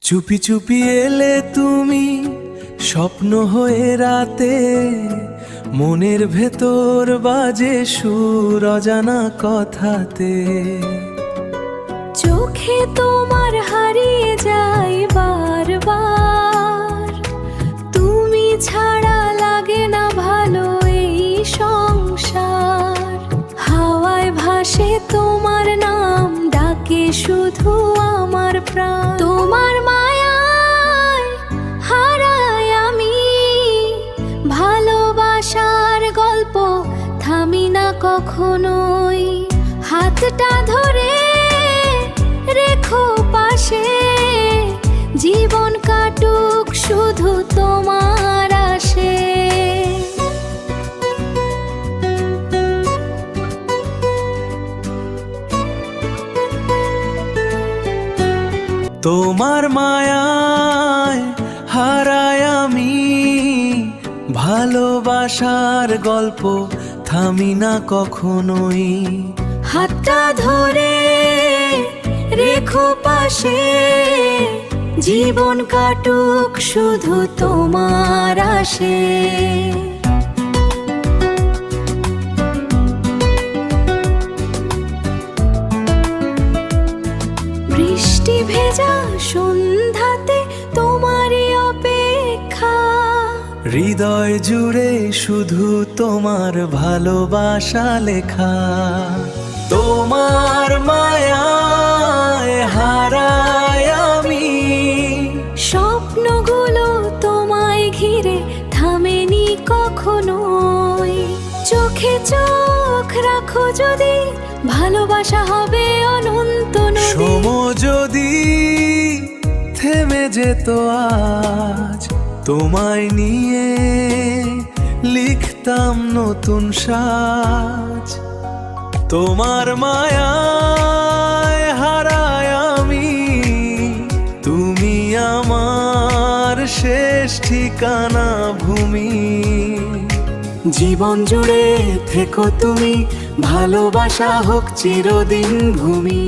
চুপি চুপি এলে তুমি স্বপ্ন হয়ে রাতে, মনের ভেতর বাজে সুর অজানা কথাতে। চোখে তোমার হারিয়ে যাই বারবার, তুমি ছাড়া লাগে না ভালো এই সংসার। হাওয়ায় ভাসে তোমার নাম, ডাকে শুধু আমার প্রাণ। তোমার মায়ায় হারাই আমি, ভালোবাসার গল্প থামি না কখনোই। হাতটা ধরে রেখো পাশে, জীবন কাটুক শুধু তোমার আশে। তোমার মায়ায় হারাই আমি, ভালোবাসার গল্প থামি না কখনোই। হাতটা ধরে রেখো পাশে, জীবন কাটুক শুধু তোমার আশে। বৃষ্টি ভেজা সন্ধ্যাতে তোমারই অপেক্ষা, হৃদয় জুড়ে শুধু তোমার ভালোবাসা লেখা। তোমার মায়ায় হারাই আমি, স্বপ্নগুলো তোমায় ঘিরে থামেনি কখনোই। চোখে চোখ রাখো যদি, ভালোবাসা হবে অনন্ত নদী। সময় যদি থেমে যেত আজ, তোমায় নিয়ে লিখতাম নতুন সাজ। তোমার মায়ায় হারাই আমি, তুমি আমার শেষ ঠিকানা ভূমি। জীবন জুড়ে থেকো তুমি, ভালোবাসা হোক চিরদিন ভূমি।